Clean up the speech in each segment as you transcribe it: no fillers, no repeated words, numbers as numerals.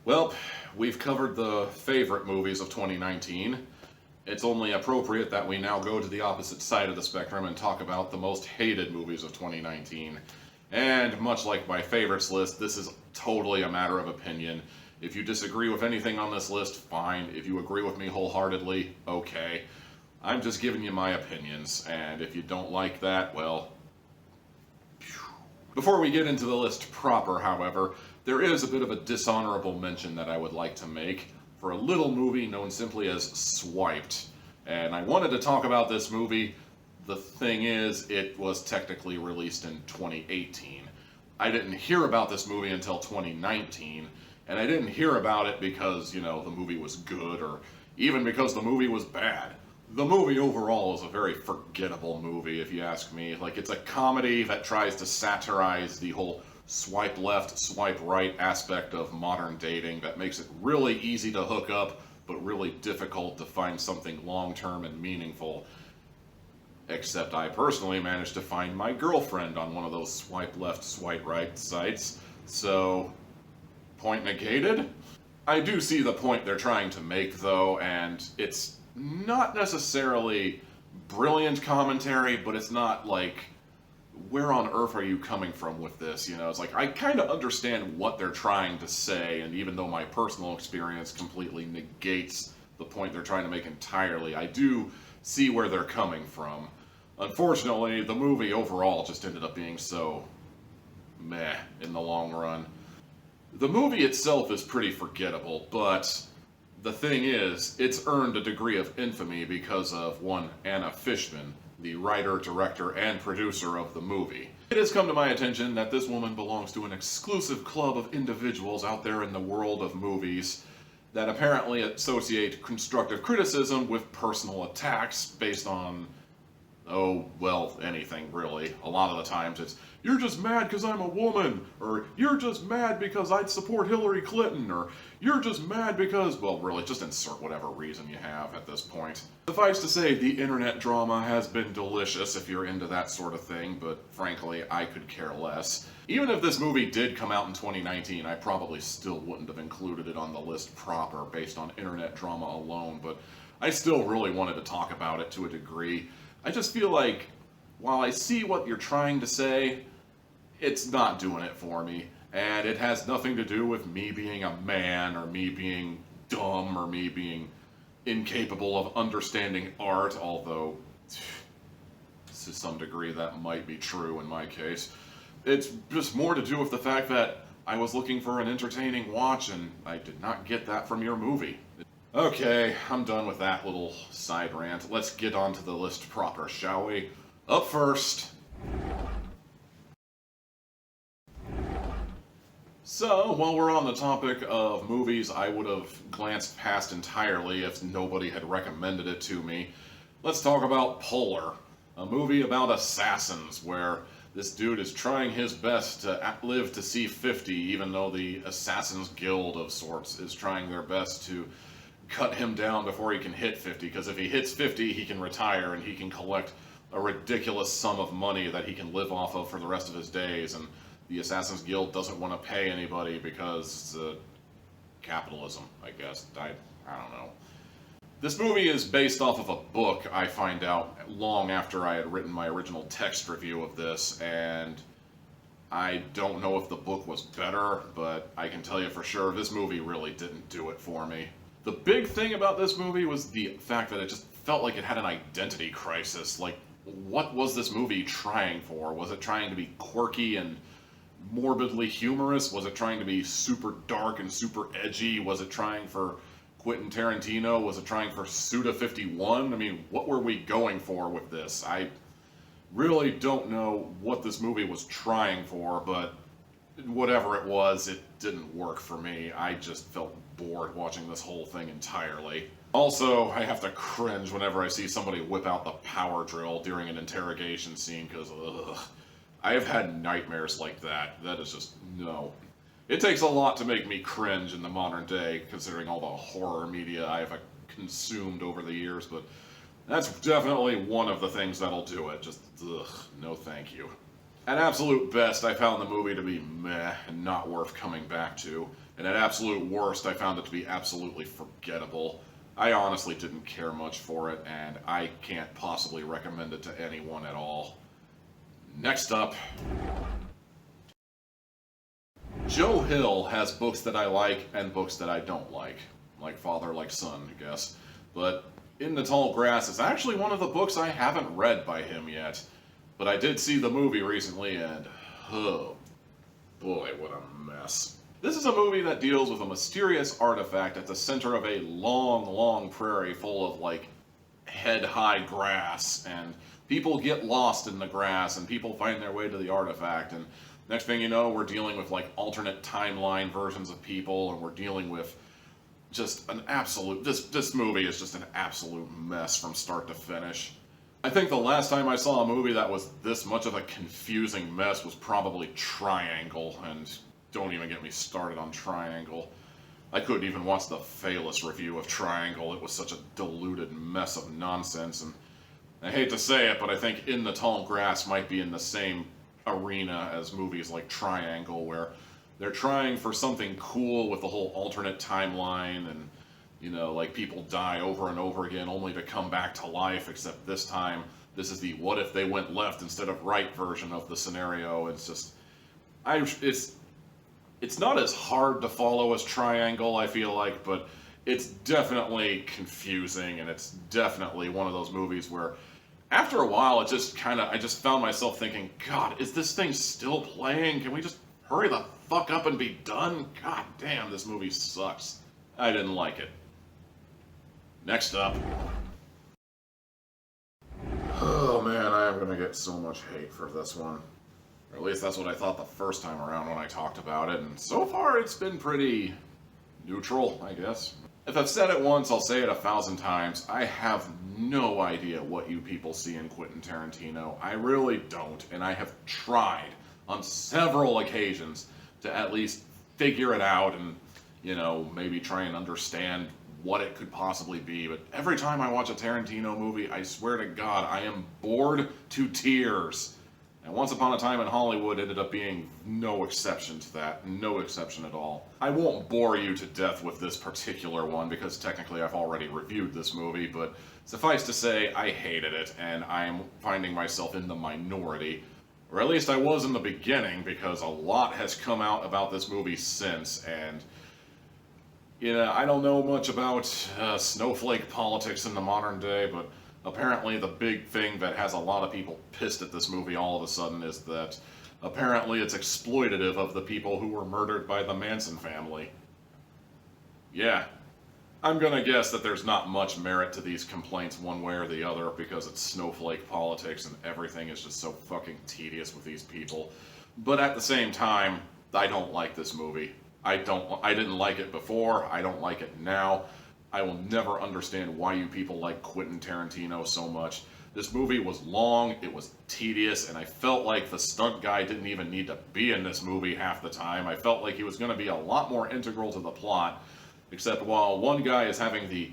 Well, we've covered the favorite movies of 2019. It's only appropriate that we now go to the opposite side of the spectrum and talk about the most hated movies of 2019. And much like my favorites list, this is totally a matter of opinion. If you disagree with anything on this list, fine. If you agree with me wholeheartedly, okay. I'm just giving you my opinions, and if you don't like that, well, phew. Before we get into the list proper, however, there is a bit of a dishonorable mention that I would like to make for a little movie known simply as Swiped. And I wanted to talk about this movie. The thing is, it was technically released in 2018. I didn't hear about this movie until 2019, and I didn't hear about it because, the movie was good or even because the movie was bad. The movie overall is a very forgettable movie, if you ask me. Like, it's a comedy that tries to satirize the whole swipe left, swipe right aspect of modern dating that makes it really easy to hook up, but really difficult to find something long-term and meaningful. Except I personally managed to find my girlfriend on one of those swipe left, swipe right sites, so point negated? I do see the point they're trying to make, though, and it's not necessarily brilliant commentary, but it's not like, where on earth are you coming from with this? It's like, I kind of understand what they're trying to say, and even though my personal experience completely negates the point they're trying to make entirely, I do see where they're coming from. Unfortunately, the movie overall just ended up being so meh in the long run. The movie itself is pretty forgettable, but the thing is, it's earned a degree of infamy because of one Anna Fishman, the writer, director, and producer of the movie. It has come to my attention that this woman belongs to an exclusive club of individuals out there in the world of movies that apparently associate constructive criticism with personal attacks based on, oh, well, anything really. A lot of the times it's, you're just mad because I'm a woman, or you're just mad because I'd support Hillary Clinton, or you're just mad because, well, really, just insert whatever reason you have at this point. Suffice to say, the internet drama has been delicious if you're into that sort of thing, but frankly, I could care less. Even if this movie did come out in 2019, I probably still wouldn't have included it on the list proper based on internet drama alone, but I still really wanted to talk about it to a degree. I just feel like, while I see what you're trying to say, it's not doing it for me. And it has nothing to do with me being a man, or me being dumb, or me being incapable of understanding art, although, to some degree, that might be true in my case. It's just more to do with the fact that I was looking for an entertaining watch, and I did not get that from your movie. Okay, I'm done with that little side rant. Let's get on to the list proper, shall we? Up first. So, while we're on the topic of movies I would have glanced past entirely if nobody had recommended it to me, let's talk about Polar, a movie about assassins where this dude is trying his best to live to see 50, even though the Assassins Guild of sorts is trying their best to cut him down before he can hit 50, because if he hits 50, he can retire and he can collect a ridiculous sum of money that he can live off of for the rest of his days, and the Assassin's Guild doesn't want to pay anybody because capitalism, I guess. I don't know. This movie is based off of a book I find out long after I had written my original text review of this, and I don't know if the book was better, but I can tell you for sure this movie really didn't do it for me. The big thing about this movie was the fact that it just felt like it had an identity crisis. Like, what was this movie trying for? Was it trying to be quirky and morbidly humorous? Was it trying to be super dark and super edgy? Was it trying for Quentin Tarantino? Was it trying for Suda 51? I mean, what were we going for with this? I really don't know what this movie was trying for, but whatever it was, it didn't work for me. I just felt bored watching this whole thing entirely. Also, I have to cringe whenever I see somebody whip out the power drill during an interrogation scene, because, ugh. I have had nightmares like that. That is just, no. It takes a lot to make me cringe in the modern day, considering all the horror media I've consumed over the years, but that's definitely one of the things that'll do it. Just, ugh, no thank you. At absolute best, I found the movie to be meh and not worth coming back to. and at absolute worst, I found it to be absolutely forgettable. I honestly didn't care much for it, and I can't possibly recommend it to anyone at all. Next up, Joe Hill has books that I like and books that I don't like. Like father, like son, I guess. But In the Tall Grass is actually one of the books I haven't read by him yet. But I did see the movie recently, and oh boy, what a mess. This is a movie that deals with a mysterious artifact at the center of a long, long prairie full of, like, head-high grass, and people get lost in the grass, and people find their way to the artifact, and next thing you know, we're dealing with, like, alternate timeline versions of people, and we're dealing with just an absolute... This movie is just an absolute mess from start to finish. I think the last time I saw a movie that was this much of a confusing mess was probably Triangle, and don't even get me started on Triangle. I couldn't even watch the Phaelus review of Triangle. It was such a diluted mess of nonsense, and I hate to say it, but I think In the Tall Grass might be in the same arena as movies like Triangle, where they're trying for something cool with the whole alternate timeline, and, you know, like, people die over and over again only to come back to life, except this time, this is the what if they went left instead of right version of the scenario. It's just, it's not as hard to follow as Triangle, I feel like, but it's definitely confusing, and it's definitely one of those movies where, after a while, I just found myself thinking, God, is this thing still playing? Can we just hurry the fuck up and be done? God damn, this movie sucks. I didn't like it. Next up. Oh man, I am gonna get so much hate for this one. Or at least that's what I thought the first time around when I talked about it, and so far it's been pretty neutral, I guess. If I've said it once, I'll say it 1,000 times. I have no idea what you people see in Quentin Tarantino. I really don't, and I have tried on several occasions to at least figure it out and, you know, maybe try and understand what it could possibly be, but every time I watch a Tarantino movie, I swear to God, I am bored to tears. And Once Upon a Time in Hollywood ended up being no exception to that. No exception at all. I won't bore you to death with this particular one, because technically I've already reviewed this movie, but suffice to say, I hated it, and I'm finding myself in the minority. Or at least I was in the beginning, because a lot has come out about this movie since, and you know, I don't know much about snowflake politics in the modern day, but apparently the big thing that has a lot of people pissed at this movie all of a sudden is that apparently it's exploitative of the people who were murdered by the Manson family. Yeah, I'm gonna guess that there's not much merit to these complaints one way or the other, because it's snowflake politics and everything is just so fucking tedious with these people. But at the same time, I don't like this movie. I didn't like it before, I don't like it now. I will never understand why you people like Quentin Tarantino so much. This movie was long, it was tedious, and I felt like the stunt guy didn't even need to be in this movie half the time. I felt like he was going to be a lot more integral to the plot, except while one guy is having the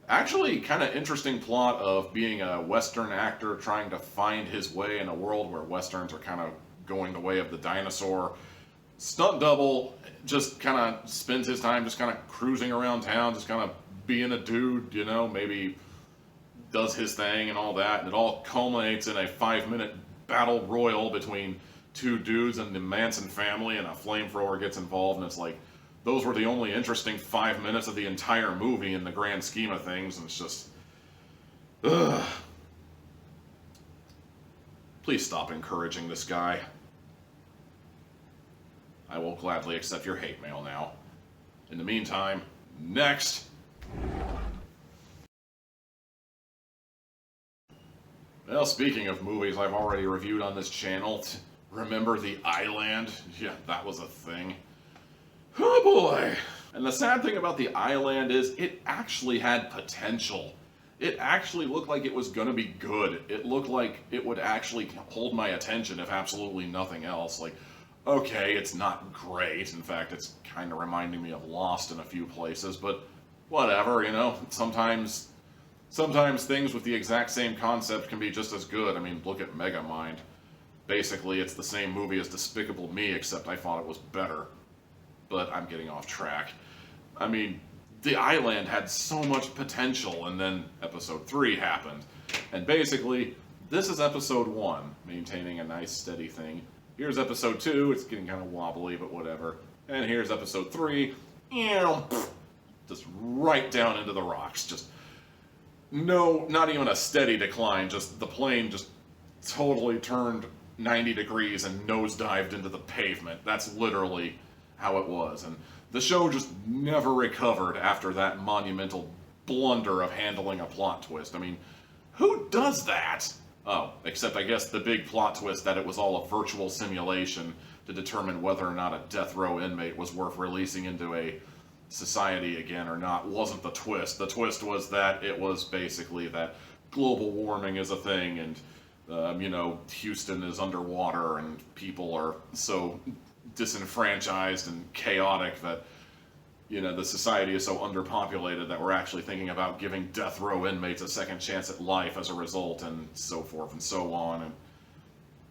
actually kind of interesting plot of being a Western actor trying to find his way in a world where Westerns are kind of going the way of the dinosaur, stunt double just kind of spends his time just kind of cruising around town, just kind of being a dude, you know, maybe does his thing and all that, and it all culminates in a 5-minute battle royal between two dudes and the Manson family, and a flamethrower gets involved, and it's like, those were the only interesting 5 minutes of the entire movie in the grand scheme of things, and it's just, ugh. Please stop encouraging this guy. I will gladly accept your hate mail now. In the meantime, next! Well, speaking of movies I've already reviewed on this channel, remember The Island? Yeah, that was a thing. Oh boy! And the sad thing about The Island is it actually had potential. It actually looked like it was gonna be good. It looked like it would actually hold my attention if absolutely nothing else. Like, okay, it's not great. In fact, it's kind of reminding me of Lost in a few places, but whatever, you know. Sometimes things with the exact same concept can be just as good. I mean, look at Megamind. Basically, it's the same movie as Despicable Me, except I thought it was better. but I'm getting off track. I mean, the island had so much potential, and then episode 3 happened. And basically, this is episode 1, maintaining a nice steady thing. Here's episode 2, it's getting kind of wobbly, but whatever. And here's episode 3, just right down into the rocks. Just no, not even a steady decline, just the plane just totally turned 90 degrees and nosedived into the pavement. That's literally how it was. And the show just never recovered after that monumental blunder of handling a plot twist. I mean, who does that? Oh, except I guess the big plot twist that it was all a virtual simulation to determine whether or not a death row inmate was worth releasing into a society again or not wasn't the twist. The twist was that it was basically that global warming is a thing, and you know, Houston is underwater and people are so disenfranchised and chaotic that, you know, the society is so underpopulated that we're actually thinking about giving death row inmates a second chance at life as a result, and so forth and so on. And,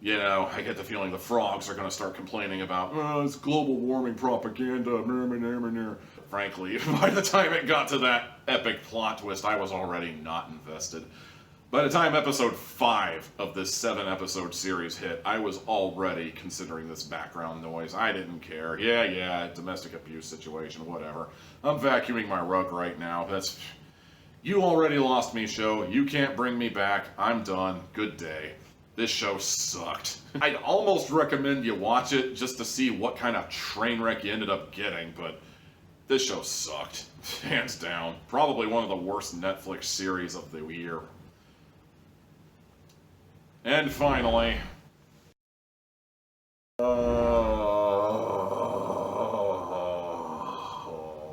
you know, I get the feeling the frogs are going to start complaining about, oh, it's global warming propaganda. Frankly, by the time it got to that epic plot twist, I was already not invested. By the time episode 5 of this 7-episode series hit, I was already considering this background noise. I didn't care. Yeah, domestic abuse situation, whatever. I'm vacuuming my rug right now. That's... You already lost me, show. You can't bring me back. I'm done. Good day. This show sucked. I'd almost recommend you watch it just to see what kind of train wreck you ended up getting, but this show sucked. Hands down. Probably one of the worst Netflix series of the year. And finally, oh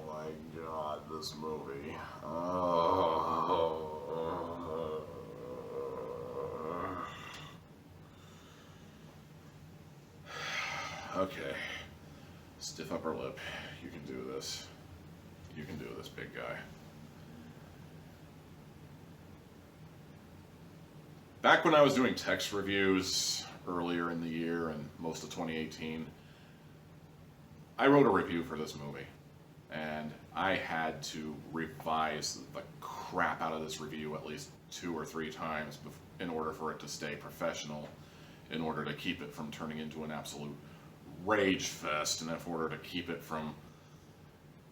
my god, this movie. Okay, stiff upper lip. You can do this. You can do this, big guy. Back when I was doing text reviews earlier in the year and most of 2018, I wrote a review for this movie, and I had to revise the crap out of this review at least 2 or 3 times in order for it to stay professional, in order to keep it from turning into an absolute rage fest, and in order to keep it from,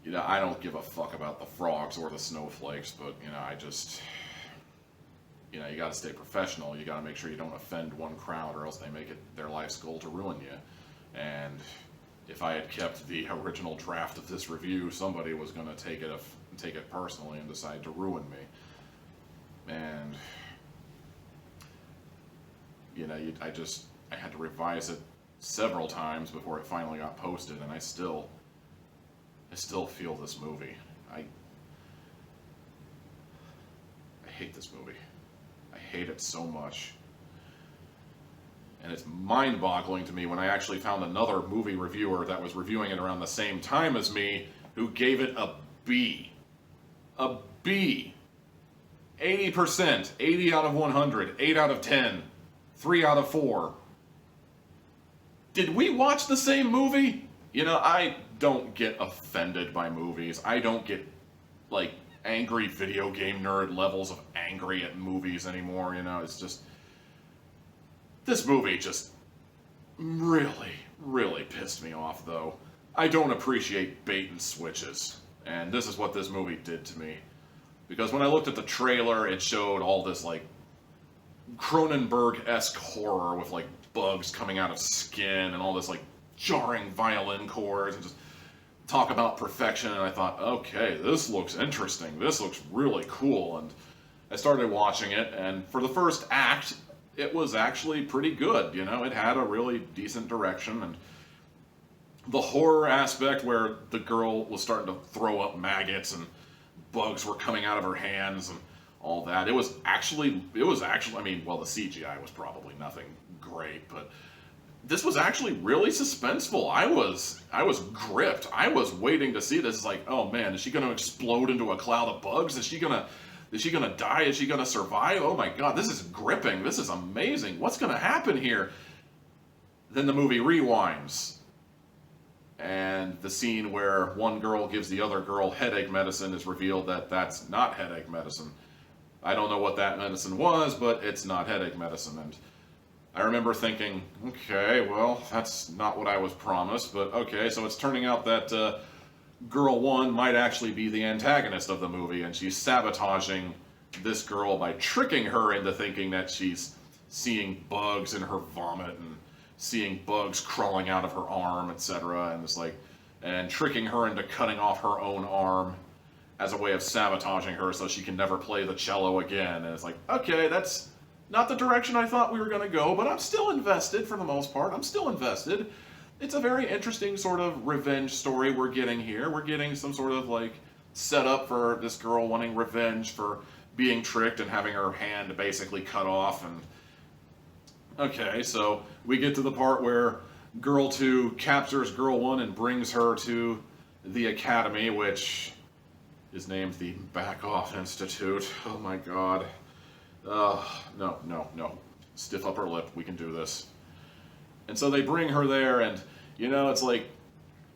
you know, I don't give a fuck about the frogs or the snowflakes, but, you know, I just... You know, you gotta stay professional. You gotta make sure you don't offend one crowd, or else they make it their life's goal to ruin you. And if I had kept the original draft of this review, somebody was gonna take it personally and decide to ruin me. And you know, I had to revise it several times before it finally got posted, and I still feel this movie. I hate this movie. I hate it so much. And it's mind-boggling to me when I actually found another movie reviewer that was reviewing it around the same time as me who gave it a B. A B. 80%. 80 out of 100. 8 out of 10. 3 out of 4. Did we watch the same movie? You know, I don't get offended by movies. I don't get, like, angry video game nerd levels of angry at movies anymore, you know, it's just... This movie just really, really pissed me off, though. I don't appreciate bait and switches, and this is what this movie did to me. Because when I looked at the trailer, it showed all this, like, Cronenberg-esque horror with, like, bugs coming out of skin and all this, like, jarring violin chords and just... talk about perfection, and I thought, okay, this looks interesting, this looks really cool, and I started watching it, and for the first act, it was actually pretty good, you know, it had a really decent direction, and the horror aspect where the girl was starting to throw up maggots and bugs were coming out of her hands and all that, it was actually, I mean, well, the CGI was probably nothing great, but this was actually really suspenseful. I was gripped. I was waiting to see this. It's like, oh man, is she going to explode into a cloud of bugs? Is she going to die? Is she going to survive? Oh my god, this is gripping. This is amazing. What's going to happen here? Then the movie rewinds. And the scene where one girl gives the other girl headache medicine is revealed that that's not headache medicine. I don't know what that medicine was, but it's not headache medicine. And I remember thinking, okay, well, that's not what I was promised, but okay, so it's turning out that girl one might actually be the antagonist of the movie, and she's sabotaging this girl by tricking her into thinking that she's seeing bugs in her vomit and seeing bugs crawling out of her arm, etc. And it's like, and tricking her into cutting off her own arm as a way of sabotaging her so she can never play the cello again. And it's like, okay, that's not the direction I thought we were going to go, but I'm still invested for the most part. I'm still invested. It's a very interesting sort of revenge story we're getting here. We're getting some sort of like setup for this girl wanting revenge for being tricked and having her hand basically cut off. And okay, so we get to the part where girl 2 captures girl 1 and brings her to the academy, which is named the Back Off Institute. Oh my god. No. Stiff upper lip, we can do this. And so they bring her there, and, you know, it's like,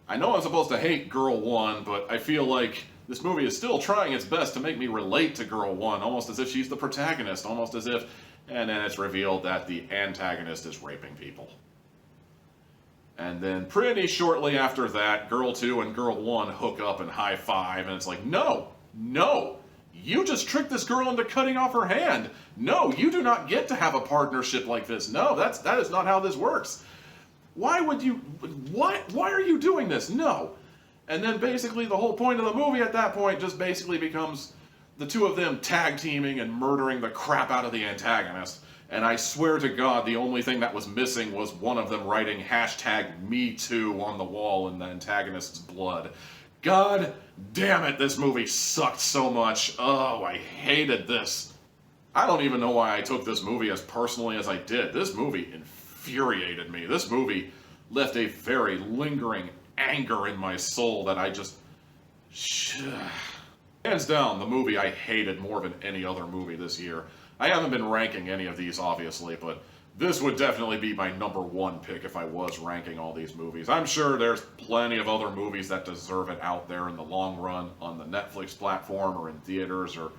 I know I'm supposed to hate girl 1, but I feel like this movie is still trying its best to make me relate to girl 1, almost as if she's the protagonist, almost as if, and then it's revealed that the antagonist is raping people. And then pretty shortly after that, girl 2 and girl 1 hook up and high five, and it's like, no, you just tricked this girl into cutting off her hand. No, you do not get to have a partnership like this. No, that is not how this works. Why would you, why are you doing this? No. And then basically the whole point of the movie at that point just basically becomes the two of them tag teaming and murdering the crap out of the antagonist. And I swear to God, the only thing that was missing was one of them writing #MeToo on the wall in the antagonist's blood. God damn it, this movie sucked so much. Oh, I hated this. I don't even know why I took this movie as personally as I did. This movie infuriated me. This movie left a very lingering anger in my soul that I just... Hands down, the movie I hated more than any other movie this year. I haven't been ranking any of these, obviously, but this would definitely be my #1 pick if I was ranking all these movies. I'm sure there's plenty of other movies that deserve it out there in the long run on the Netflix platform or in theaters or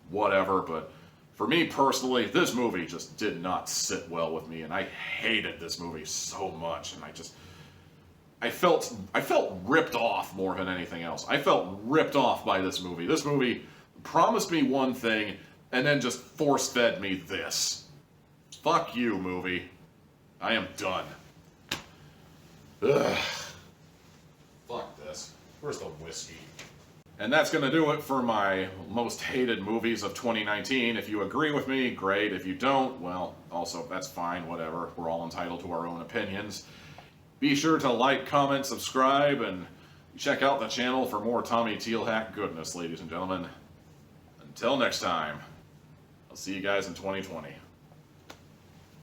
whatever, but for me personally, this movie just did not sit well with me, and I hated this movie so much, and I felt ripped off more than anything else. I felt ripped off by this movie. This movie promised me one thing, and then just force-fed me this. Fuck you, movie. I am done. Ugh. Fuck this. Where's the whiskey? And that's gonna do it for my most hated movies of 2019. If you agree with me, great. If you don't, well, also, that's fine, whatever. We're all entitled to our own opinions. Be sure to like, comment, subscribe, and check out the channel for more Tommy Teal hack goodness, ladies and gentlemen. Until next time. I'll see you guys in 2020.